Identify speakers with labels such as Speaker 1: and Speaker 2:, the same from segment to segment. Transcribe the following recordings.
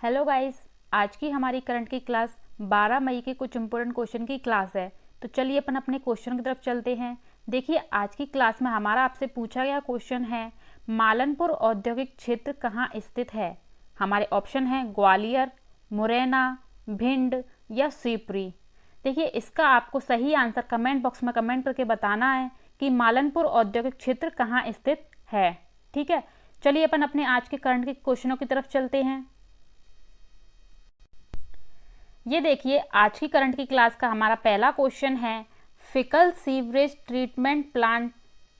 Speaker 1: Hello guys, आज की हमारी करंट की क्लास 12 मई के कुछ इंपॉर्टेंट क्वेश्चन की क्लास है। तो चलिए अपन अपने क्वेश्चन की तरफ चलते हैं। देखिए, आज की क्लास में हमारा आपसे पूछा गया क्वेश्चन है, मालनपुर औद्योगिक क्षेत्र कहाँ स्थित है। हमारे ऑप्शन हैं ग्वालियर, मुरैना, भिंड या शिवपुरी। देखिए, इसका आपको सही आंसर कमेंट बॉक्स में कमेंट करके बताना है कि मालनपुर औद्योगिक क्षेत्र कहाँ स्थित है। ठीक है, चलिए अपन अपने आज के करंट के क्वेश्चनों की तरफ चलते हैं। ये देखिए, आज की करंट की क्लास का हमारा पहला क्वेश्चन है, फिकल सीवरेज ट्रीटमेंट प्लांट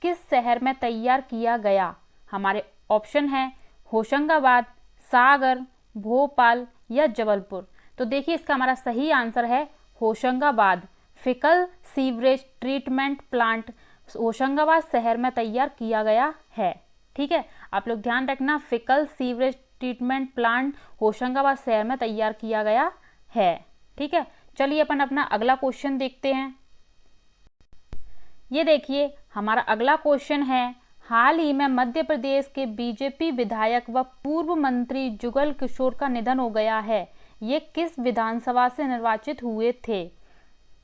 Speaker 1: किस शहर में तैयार किया गया। हमारे ऑप्शन हैं होशंगाबाद, सागर, भोपाल या जबलपुर। तो देखिए, इसका हमारा सही आंसर है Hoshangabad. Faecal sewerage treatment plant Hoshangabad शहर में तैयार किया गया है। ठीक है, आप लोग ध्यान रखना, faecal sewerage treatment plant Hoshangabad शहर में तैयार किया गया है। ठीक है, चलिए अपन अपना अगला क्वेश्चन देखते हैं। ये देखिए, हमारा अगला क्वेश्चन है, हाल ही में मध्य प्रदेश के बीजेपी विधायक व पूर्व मंत्री जुगल किशोर का निधन हो गया है। ये किस विधानसभा से निर्वाचित हुए थे।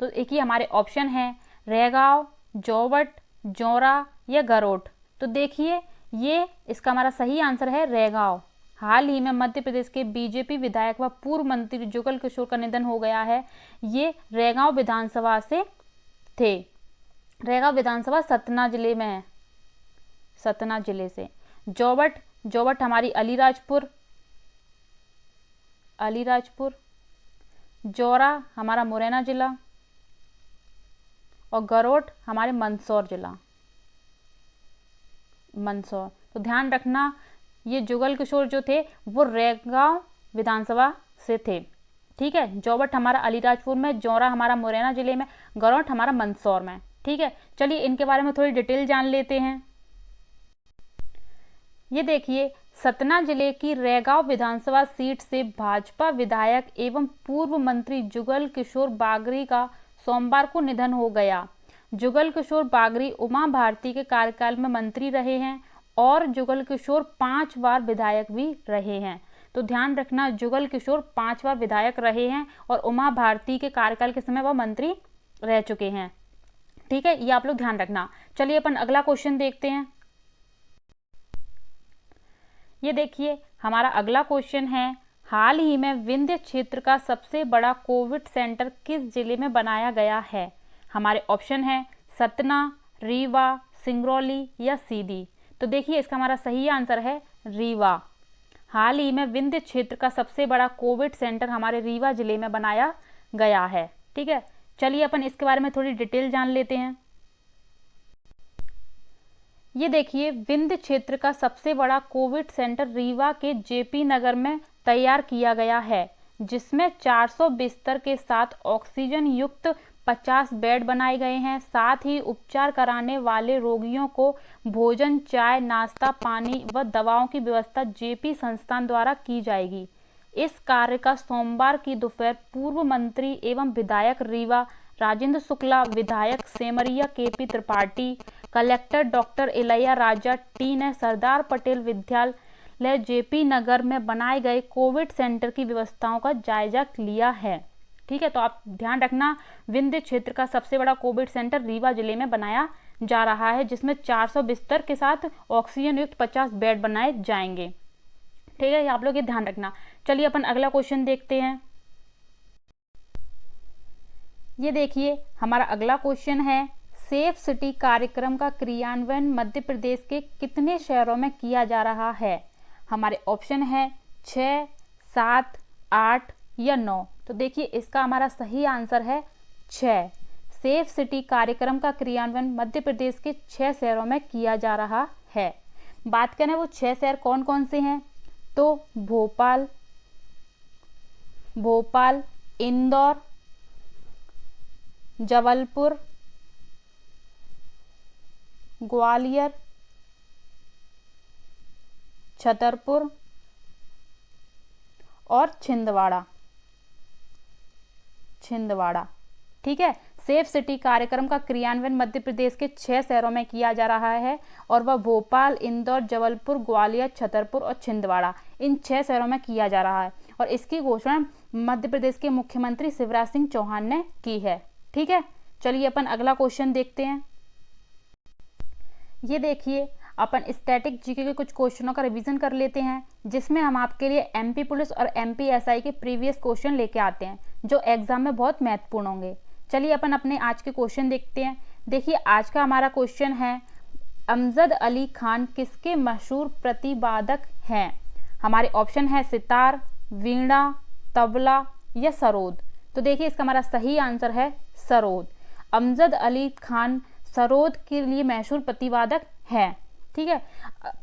Speaker 1: तो एक ही हमारे ऑप्शन है रैगाव, जोवट, जौरा या गरोट। तो देखिए, ये इसका हमारा सही आंसर है रैगाव। हाल ही में मध्य प्रदेश के बीजेपी विधायक व पूर्व मंत्री जुगल किशोर का निधन हो गया है। ये रैगाव विधानसभा से थे। रैगाव विधानसभा सतना जिले में है, सतना जिले से। जोवट, जोवट हमारी अलीराजपुर, अलीराजपुर। जौरा हमारा मुरैना जिला और गरोट हमारे मंदसौर जिला, मंदसौर। तो ध्यान रखना, ये जुगल किशोर जो थे वो रैगाव विधानसभा से थे। ठीक है, जोवट हमारा अलीराजपुर में, जौरा हमारा मुरैना जिले में, गरोट हमारा मंदसौर में। ठीक है, चलिए इनके बारे में थोड़ी डिटेल जान लेते हैं। ये देखिए, सतना जिले की रैगाव विधानसभा सीट से भाजपा विधायक एवं पूर्व मंत्री जुगल किशोर बागरी का सोमवार को निधन हो गया। जुगल किशोर बागरी उमा भारती के कार्यकाल में मंत्री रहे हैं और जुगल किशोर 5 बार विधायक भी रहे हैं। तो ध्यान रखना, जुगल किशोर 5 बार विधायक रहे हैं और उमा भारती के कार्यकाल के समय वह मंत्री रह चुके हैं। ठीक है, ये आप लोग ध्यान रखना। चलिए अपन अगला क्वेश्चन देखते हैं। ये देखिए, हमारा अगला क्वेश्चन है, हाल ही में विंध्य क्षेत्र का सबसे बड़ा कोविड सेंटर किस जिले में बनाया गया है। हमारे ऑप्शन है सतना, रीवा, सिंगरौली या सीधी। तो देखिए, इसका हमारा सही आंसर है रीवा। हाल ही में विंध्य क्षेत्र का सबसे बड़ा कोविड सेंटर हमारे रीवा जिले में बनाया गया है। ठीक है, चलिए अपन इसके बारे में थोड़ी डिटेल जान लेते हैं। ये देखिए, विंध्य क्षेत्र का सबसे बड़ा कोविड सेंटर रीवा के जेपी नगर में तैयार किया गया है, जिसमें 400 बिस्तर के साथ ऑक्सीजन युक्त 50 बेड बनाए गए हैं। साथ ही उपचार कराने वाले रोगियों को भोजन, चाय, नाश्ता, पानी व दवाओं की व्यवस्था जेपी संस्थान द्वारा की जाएगी। इस कार्य का सोमवार की दोपहर पूर्व मंत्री एवं विधायक रीवा राजेंद्र शुक्ला, विधायक Semariya KP Tripathi, collector doctor Ilaiya Raja T ने सरदार पटेल विद्यालय जेपी नगर में बनाए गए कोविड सेंटर की व्यवस्थाओं का जायजा लिया है। ठीक है, तो आप ध्यान रखना, विंध्य क्षेत्र का सबसे बड़ा कोविड सेंटर रीवा जिले में बनाया जा रहा है, जिसमें 400 बिस्तर के साथ ऑक्सीजन युक्त 50 बेड बनाए जाएंगे। ठीक है, आप लोग ये ध्यान रखना। चलिए अपन अगला क्वेश्चन देखते हैं। ये देखिए, हमारा अगला क्वेश्चन है, सेफ सिटी कार्यक्रम का क्रियान्वयन मध्य प्रदेश के कितने शहरों में किया जा रहा है। हमारे ऑप्शन है 6, 7, 8 या 9। तो देखिए, इसका हमारा सही आंसर है 6। सेफ सिटी कार्यक्रम का क्रियान्वयन मध्य प्रदेश के 6 शहरों में किया जा रहा है। बात करें वो 6 शहर कौन कौन से हैं, तो भोपाल, इंदौर, जबलपुर, ग्वालियर, छतरपुर और छिंदवाड़ा। ठीक है, सेफ सिटी कार्यक्रम का क्रियान्वयन मध्य प्रदेश के 6 शहरों में किया जा रहा है और वह भोपाल, इंदौर, जबलपुर, ग्वालियर, छतरपुर और छिंदवाड़ा, इन 6 शहरों में किया जा रहा है। और इसकी घोषणा मध्य प्रदेश के मुख्यमंत्री शिवराज सिंह चौहान ने की है। ठीक है, चलिए अपन अगला क्वेश्चन देखते हैं। ये देखिए, अपन स्टैटिक जीके के कुछ क्वेश्चनों का रिवीजन कर लेते हैं, जिसमें हम आपके लिए एमपी पुलिस और एमपी एसआई के प्रीवियस क्वेश्चन लेके आते हैं जो एग्जाम में बहुत महत्वपूर्ण होंगे। चलिए अपन अपने आज के क्वेश्चन देखते हैं। देखिए, आज का हमारा क्वेश्चन है, अमजद अली खान किसके मशहूर प्रतिवादक हैं? हमारे ऑप्शन है सितार, वीणा, तबला या सरोद। तो देखिए, इसका हमारा सही आंसर है सरोद। अमजद अली खान सरोद के लिए मशहूर प्रतिवादक है। ठीक है,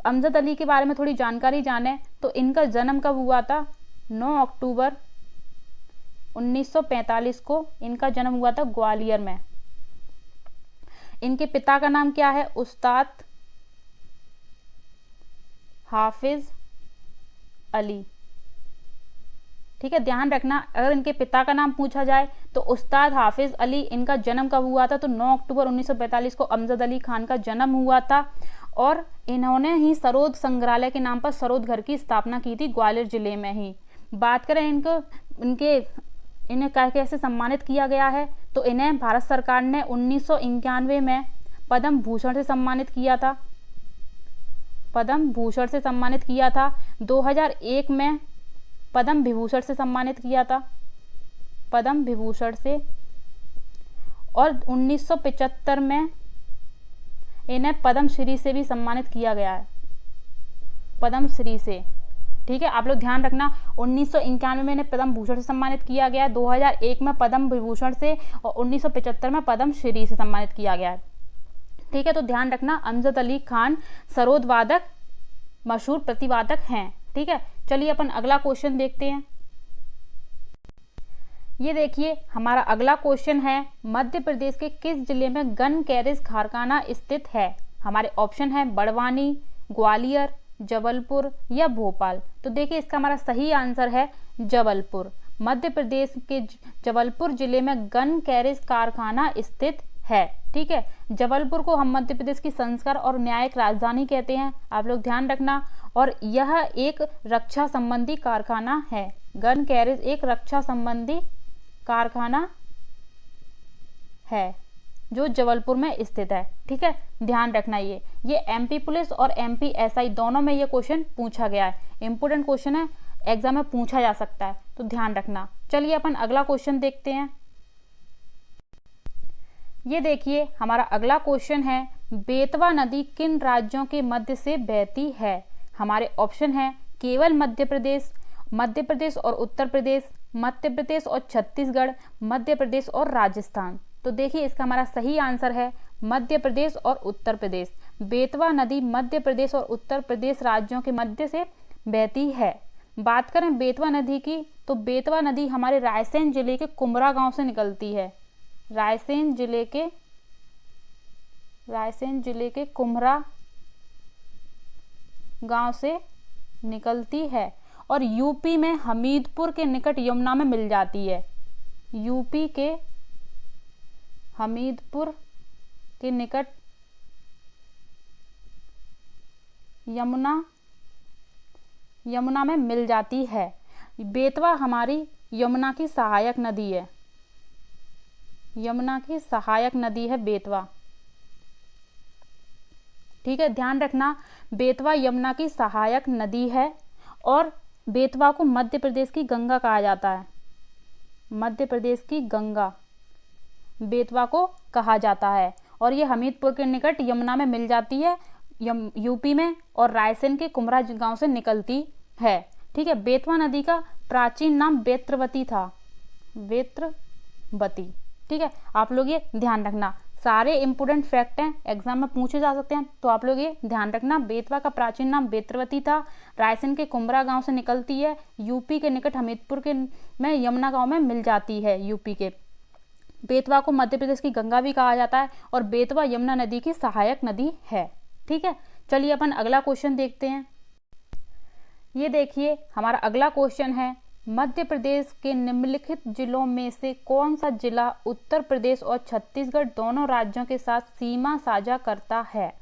Speaker 1: अमजद अली के बारे में थोड़ी जानकारी जाने तो इनका जन्म कब हुआ था? 9 अक्टूबर 1945 को इनका जन्म हुआ था ग्वालियर में। इनके पिता का नाम क्या है? उस्ताद हाफिज अली। ठीक है, ध्यान रखना, अगर इनके पिता का नाम पूछा जाए तो उस्ताद हाफिज अली। इनका जन्म कब हुआ था? तो 9 अक्टूबर 1945 को अमजद अली खान का जन्म हुआ था और इन्होंने ही सरोद संग्रहालय के नाम पर सरोद घर की स्थापना की थी ग्वालियर जिले में ही। बात करें इन्हें कैसे सम्मानित किया गया है, तो इन्हें भारत सरकार ने 1991 में पद्म भूषण से सम्मानित किया था। पद्म भूषण से सम्मानित किया था। 2001 में पद्म विभूषण से सम्मानित किया था, पद्म विभूषण से। और 1975 में इन्हें पद्मश्री से भी सम्मानित किया गया है, पद्मश्री से। ठीक है, आप लोग ध्यान रखना, 1991 में इन्हें पद्म भूषण से सम्मानित किया गया, 2001 में पद्म विभूषण से और 1975 में पद्मश्री से सम्मानित किया गया है। ठीक है, तो ध्यान रखना, अमजद अली खान सरोद वादक मशहूर प्रतिवादक हैं। ठीक है, चलिए अपन अगला क्वेश्चन देखते हैं। ये देखिए, हमारा अगला क्वेश्चन है, मध्य प्रदेश के किस जिले में गन कैरेज कारखाना स्थित है? हमारे ऑप्शन है बड़वानी, ग्वालियर, जबलपुर या भोपाल। तो देखिए, इसका हमारा सही आंसर है जबलपुर। मध्य प्रदेश के जबलपुर जिले में गन कैरेज कारखाना स्थित है। ठीक है, जबलपुर को हम मध्य प्रदेश की संस्कार और न्यायिक राजधानी कहते हैं, आप लोग ध्यान रखना। और यह एक रक्षा संबंधी कारखाना है। गन कैरेज एक रक्षा संबंधी कारखाना है जो जबलपुर में स्थित है। ठीक है, ध्यान रखना, ये एमपी पुलिस और एमपी एसआई दोनों में ये क्वेश्चन पूछा गया है। इंपोर्टेंट क्वेश्चन है, एग्जाम में पूछा जा सकता है, तो ध्यान रखना। चलिए अपन अगला क्वेश्चन देखते हैं। ये देखिए, हमारा अगला क्वेश्चन है, बेतवा नदी किन राज्यों के मध्य से बहती है? हमारे ऑप्शन है केवल मध्य प्रदेश और उत्तर प्रदेश, मध्य प्रदेश और छत्तीसगढ़, मध्य प्रदेश और राजस्थान। तो देखिए, इसका हमारा सही आंसर है मध्य प्रदेश और उत्तर प्रदेश। बेतवा नदी मध्य प्रदेश और उत्तर प्रदेश राज्यों के मध्य से बहती है। बात करें बेतवा नदी की, तो बेतवा नदी हमारे रायसेन जिले के कुमरा गांव से निकलती है। रायसेन जिले के कुमरा गांव से निकलती है और यूपी में हमीदपुर के निकट यमुना में मिल जाती है। यूपी के हमीदपुर के निकट यमुना में मिल जाती है। बेतवा हमारी यमुना की सहायक नदी है। यमुना की सहायक नदी है बेतवा। ठीक है, ध्यान रखना, बेतवा यमुना की सहायक नदी है और बेतवा को मध्य प्रदेश की गंगा कहा जाता है। मध्य प्रदेश की गंगा बेतवा को कहा जाता है और ये हमीदपुर के निकट यमुना में मिल जाती है, यूपी में, और रायसेन के कुमरा गांव से निकलती है। ठीक है, बेतवा नदी का प्राचीन नाम बेत्रवती था, बेत्रवती। ठीक है, आप लोग ये ध्यान रखना, सारे इंपोर्टेंट फैक्ट हैं, एग्जाम में पूछे जा सकते हैं, तो आप लोग ये ध्यान रखना। बेतवा का प्राचीन नाम बेत्रवती था, रायसेन के कुमरा गांव से निकलती है, यूपी के निकट हमीदपुर के में यमुना गांव में मिल जाती है, यूपी के। बेतवा को मध्य प्रदेश की गंगा भी कहा जाता है और बेतवा यमुना नदी की सहायक नदी है। ठीक है, चलिए अपन अगला क्वेश्चन देखते हैं। ये देखिए, हमारा अगला क्वेश्चन है, मध्य प्रदेश के निम्नलिखित जिलों में से कौन सा जिला उत्तर प्रदेश और छत्तीसगढ़ दोनों राज्यों के साथ सीमा साझा करता है?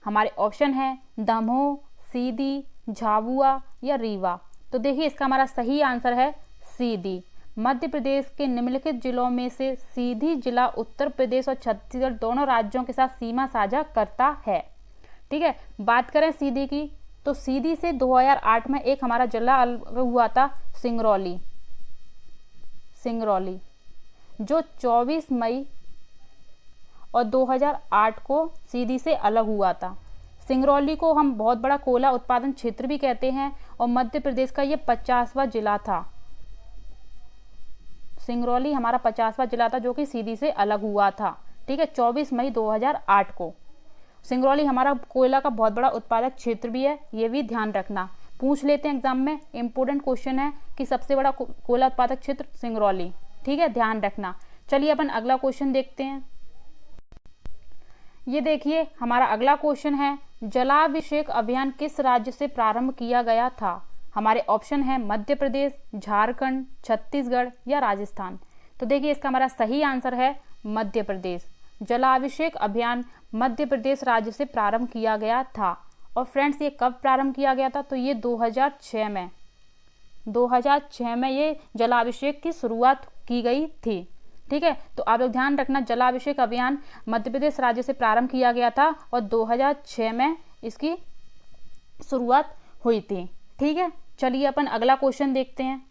Speaker 1: हमारे ऑप्शन है दमोह, सीधी, झाबुआ या रीवा। तो देखिए इसका हमारा सही आंसर है सीधी। मध्य प्रदेश के निम्नलिखित जिलों में से सीधी जिला उत्तर प्रदेश और छत्तीसगढ़ दोनों राज्यों के साथ सीमा साझा करता है। ठीक है, बात करें सीधी की, तो सीधी से 2008 में एक हमारा जिला अलग हुआ था, सिंगरौली, जो 24 मई और 2008 को सीधी से अलग हुआ था। सिंगरौली को हम बहुत बड़ा कोयला उत्पादन क्षेत्र भी कहते हैं और मध्य प्रदेश का ये 50वां जिला था। सिंगरौली हमारा 50वां जिला था जो कि सीधी से अलग हुआ था। ठीक है, 24 मई 2008 को। सिंगरौली हमारा कोयला का बहुत बड़ा उत्पादक क्षेत्र भी है, ये भी ध्यान रखना। पूछ लेते हैं एग्जाम में, इंपोर्टेंट क्वेश्चन है कि सबसे बड़ा कोयला उत्पादक क्षेत्र सिंगरौली। ठीक है, ध्यान रखना। चलिए अपन अगला क्वेश्चन देखते हैं। ये देखिए हमारा अगला क्वेश्चन है, जलाभिषेक अभियान किस राज्य से प्रारंभ किया गया था? हमारे ऑप्शन है मध्य प्रदेश, झारखंड, छत्तीसगढ़ या राजस्थान। तो देखिए इसका हमारा सही आंसर है मध्य प्रदेश। जलाभिषेक अभियान मध्य प्रदेश राज्य से प्रारंभ किया गया था। और फ्रेंड्स ये कब प्रारंभ किया गया था? तो ये 2006 में ये जलाभिषेक की शुरुआत की गई थी। ठीक है, तो आप लोग ध्यान रखना, जलाभिषेक अभियान मध्य प्रदेश राज्य से प्रारंभ किया गया था और 2006 में इसकी शुरुआत हुई थी। ठीक है, चलिए अपन अगला क्वेश्चन देखते हैं।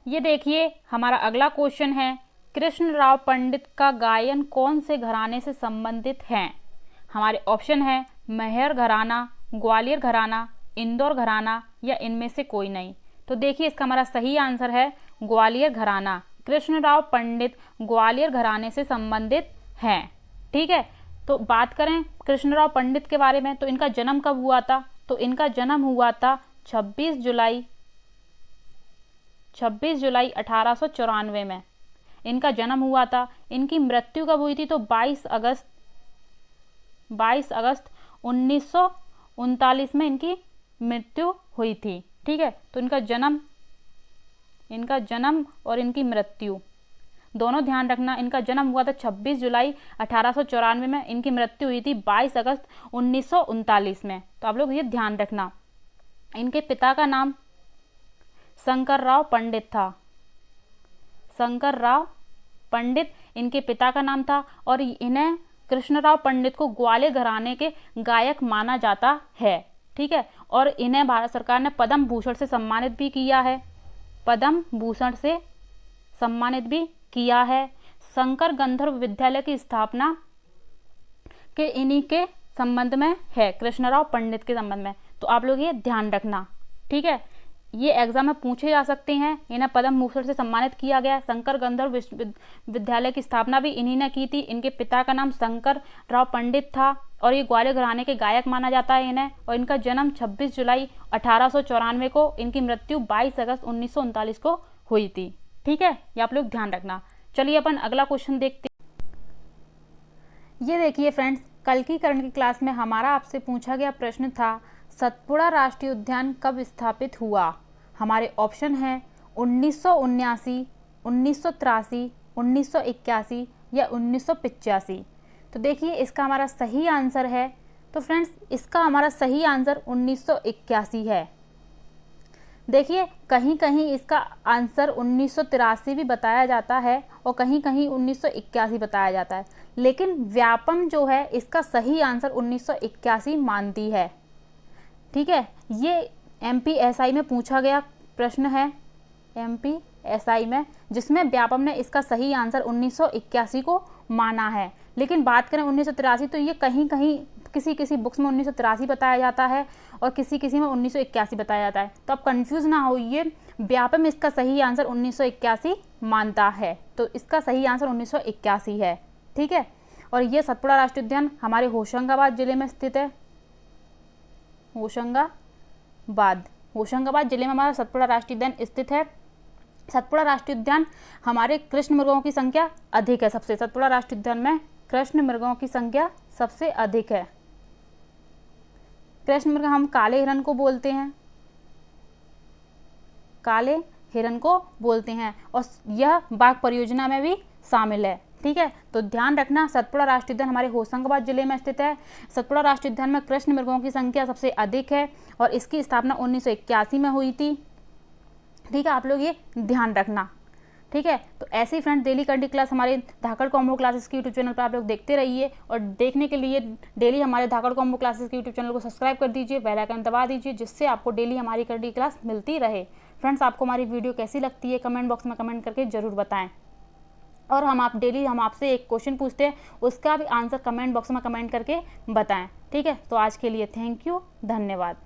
Speaker 1: ये देखिए हमारा अगला क्वेश्चन है, कृष्णराव पंडित का गायन कौन से घराने से संबंधित है? हमारे ऑप्शन है मेहर घराना, ग्वालियर घराना, इंदौर घराना या इनमें से कोई नहीं। तो देखिए इसका हमारा सही आंसर है ग्वालियर घराना। कृष्णराव पंडित ग्वालियर घराने से संबंधित हैं। ठीक है, तो बात करें कृष्णराव पंडित के बारे में, तो इनका जन्म कब हुआ था? तो इनका जन्म हुआ था 26 जुलाई 1894 में इनका जन्म हुआ था। इनकी मृत्यु कब हुई थी? तो 22 अगस्त 1939 में इनकी मृत्यु हुई थी। ठीक है, तो इनका जन्म और इनकी मृत्यु दोनों ध्यान रखना। इनका जन्म हुआ था 26 जुलाई 1894 में, इनकी मृत्यु हुई थी 22 अगस्त 1939 में। तो आप लोग ये ध्यान रखना। इनके पिता का नाम शंकरराव पंडित था। शंकरराव पंडित इनके पिता का नाम था और इन्हें कृष्णराव पंडित को ग्वालियर घराने के गायक माना जाता है। ठीक है, और इन्हें भारत सरकार ने पद्म भूषण से सम्मानित भी किया है। शंकर गंधर्व विद्यालय की स्थापना के इन्हीं के संबंध में है, कृष्णराव पंडित के संबंध में। तो आप लोग ये ध्यान रखना। ठीक है, ये एग्जाम में पूछे जा सकते हैं। इन्हें पद्म भूषण से सम्मानित किया गया। शंकर गंधर्व विद्यालय की स्थापना भी इन्हीं ने की थी। इनके पिता का नाम शंकर राव पंडित था और ये ग्वालियर घराने के गायक माना जाता है इन्हें। और इनका जन्म 26 जुलाई 1894 को, इनकी मृत्यु 22 अगस्त 1939 को हुई थी। ठीक है, ये आप लोग ध्यान रखना। चलिए अपन अगला क्वेश्चन देखते हैं। ये देखिए फ्रेंड्स, कल की करंट की क्लास में हमारा आपसे पूछा गया प्रश्न था, सतपुड़ा राष्ट्रीय उद्यान कब स्थापित हुआ? हमारे ऑप्शन हैं 1979, 1983, 1981 या 1985। तो देखिए इसका हमारा सही आंसर है, तो फ्रेंड्स इसका हमारा सही आंसर 1981 है। देखिए कहीं कहीं इसका आंसर 1983 भी बताया जाता है और कहीं कहीं 1981 बताया जाता है, लेकिन व्यापम जो है इसका सही आंसर 1981 मानती है। ठीक है, ये MPSI में पूछा गया प्रश्न है, MPSI में, जिसमें व्यापम ने इसका सही आंसर 1981 को माना है। लेकिन बात करें 1983, तो ये कहीं कहीं किसी बुक्स में 1983 बताया जाता है और किसी में 1981 बताया जाता है। तो आप कंफ्यूज ना होइए, व्यापम इसका सही आंसर 1981 मानता है। तो इसका सही आंसर 1981 है। ठीक है, और ये सतपुड़ा राष्ट्रीय उद्यान हमारे होशंगाबाद जिले में स्थित है। होशंगाबाद जिले में हमारा सतपुड़ा राष्ट्रीय उद्यान स्थित है। सतपुड़ा राष्ट्रीय उद्यान हमारे कृष्ण मृगों की संख्या अधिक है। सबसे सतपुड़ा राष्ट्रीय उद्यान में कृष्ण मृगों की संख्या सबसे अधिक है। कृष्ण मृग हम काले हिरण को बोलते हैं। काले हिरन को बोलते हैं और यह बाघ परियोजना में भी शामिल है। ठीक है, तो ध्यान रखना सतपुड़ा राष्ट्रीय उद्यान हमारे होशंगाबाद जिले में स्थित है। सतपुड़ा राष्ट्रीय उद्यान में कृष्ण मृगों की संख्या सबसे अधिक है और इसकी स्थापना 1981 में हुई थी। ठीक है, आप लोग ये ध्यान रखना। ठीक है, तो ऐसे ही फ्रेंड डेली करंट क्लास हमारे धाकड़ कॉम्बो क्लासेस के यूट्यूब चैनल पर आप लोग देखते रहिए और देखने के लिए डेली हमारे धाकड़ कॉम्बो क्लासेस के यूट्यूब चैनल को सब्सक्राइब कर दीजिए, बेल आइकन दबा दीजिए, जिससे आपको डेली हमारी करंट क्लास मिलती रहे। फ्रेंड्स, आपको हमारी वीडियो कैसी लगती है कमेंट बॉक्स में कमेंट करके ज़रूर बताएं। और हम आपसे एक क्वेश्चन पूछते हैं, उसका भी आंसर कमेंट बॉक्स में कमेंट करके बताएं। ठीक है, तो आज के लिए थैंक यू, धन्यवाद।